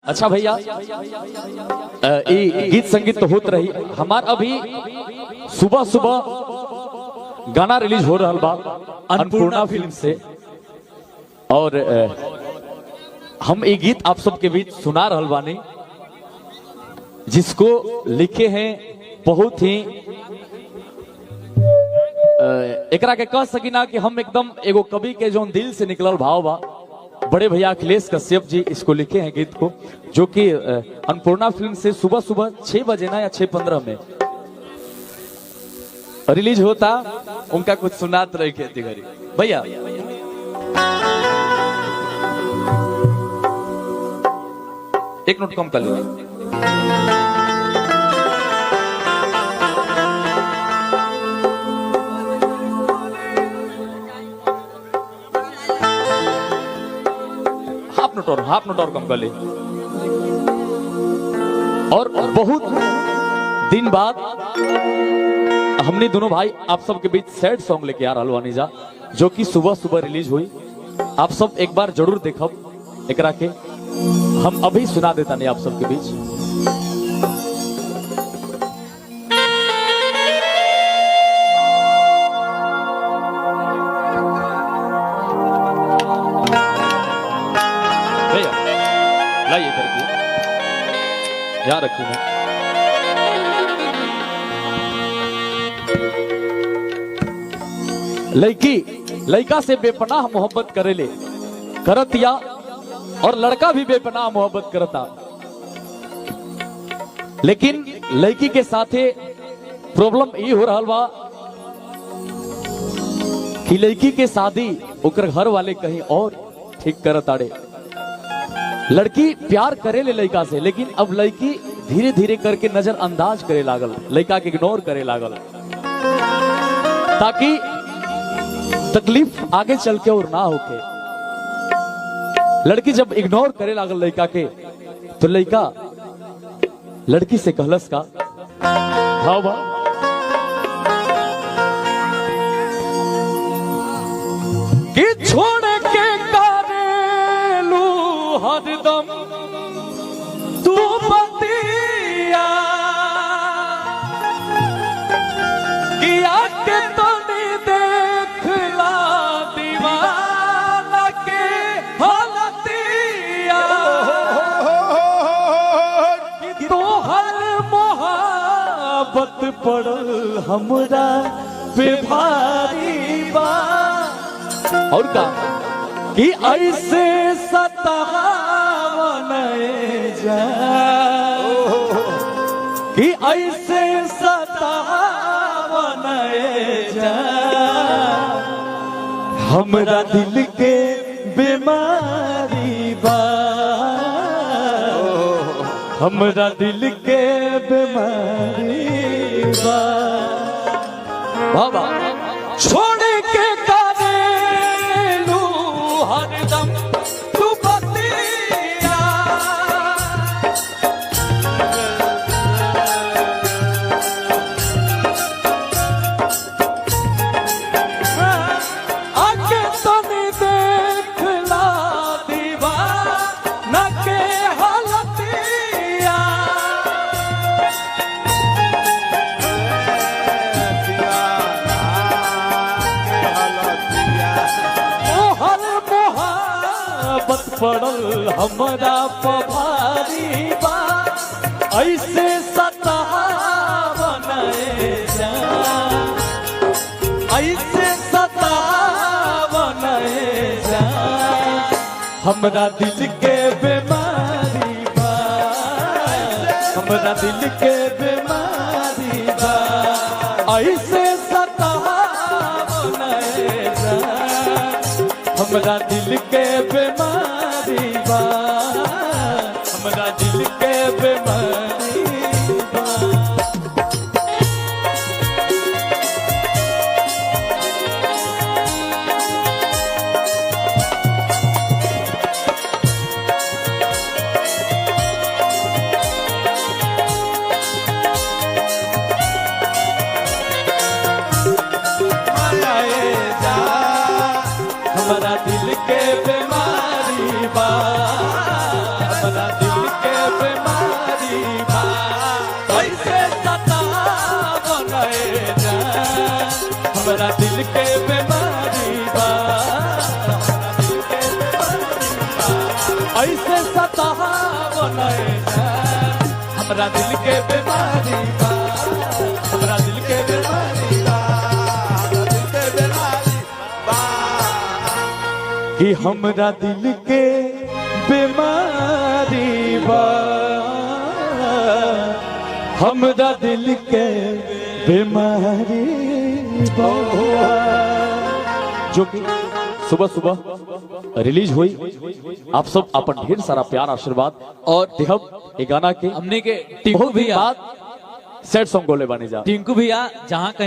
अच्छा भैया, ये गीत संगीत तो होत रही। हमार अभी सुबह सुबह गाना रिलीज हो रहा बा अन्नपूर्णा फिल्म से, और हम ये गीत आप सबके बीच सुना रहल बानी, जिसको लिखे हैं बहुत ही एकरा के कह सकिना कि हम एकदम एगो कवि के जो दिल से निकलल भाव बा, बड़े भैया अखिलेश कश्यप जी इसको लिखे हैं गीत को, जो कि अन्नपूर्णा फिल्म से सुबह सुबह 6 बजे ना या 6:15 में रिलीज होता। उनका कुछ सुनात रही खेती घरी भैया। एक नोट कम कर लीजिए। हाफ नोट और कम कर ली। और बहुत दिन बाद हमने दोनों भाई आप सबके बीच सैड सॉन्ग लेके आ रहा वानी जा, जो कि सुबह सुबह रिलीज हुई। आप सब एक बार जरूर देखब एकरा के। हम अभी सुना देता नहीं आप सबके बीच। लाइए करके याद रखूंगा। लड़का से बेपनाह मोहब्बत करेले करतिया, और लड़का भी बेपनाह मोहब्बत करता, लेकिन लड़की के साथे प्रॉब्लम ये हो रहा बा कि लड़की के शादी ओकर घर वाले कहीं और ठीक करताड़े। लड़की प्यार करे ले लड़का से, लेकिन अब लड़की धीरे धीरे करके नजरअंदाज करे लागल, लड़का के इग्नोर करे लागल, ताकि तकलीफ आगे चल के और ना होके। लड़की जब इग्नोर करे लागल लड़का के, तो लड़का लड़की से कहलस का, हाँ बा कि छोड़ के करेलू हरदम तू बतिया, किया के तनी देखला दीवाना के हालतिया, कि तोहर मोहब्बत पड़ल हमरा पे भारी बा। और का कि ऐसे सतावन जा, कि ऐसे सतावन जा, हमरा दिल के बीमारी बा, हमरा दिल के बीमारी बा। बाबा छोड़ के करेलू हरदम तू बतिया, आके तनी देखला दीवाना के हालतिया, पड़ल हमरा पभारी बा, ऐसे सतावन जा, ऐसे सतावन जा, हमरा दिल के बीमारी बा, हमरा दिल के बीमारी बा, ऐसे सतावन जा, हमरा दिल के बीमारी बा, हमरा दिल के बीमारी बा। हमरा दिल के बीमारी बा, हमरा दिल के बीमारी बा कैसे सतावन जान हमरा दिल के बीमारी बा ऐसे सतावन जान हमरा दिल के बीमारी बा हमरा दिल के बीमारी बा कि हमरा दिल के बीमारी बा हमरा दिल के बीमारी बा जो कि सुबह सुबह रिलीज हुई। आप सब अपन ढेर सारा प्यार आशीर्वाद और देहब ये गाना के हमने के टिंकू भैया सैड सॉन्ग बोले बने जा टिंकू भैया जहाँ कहीं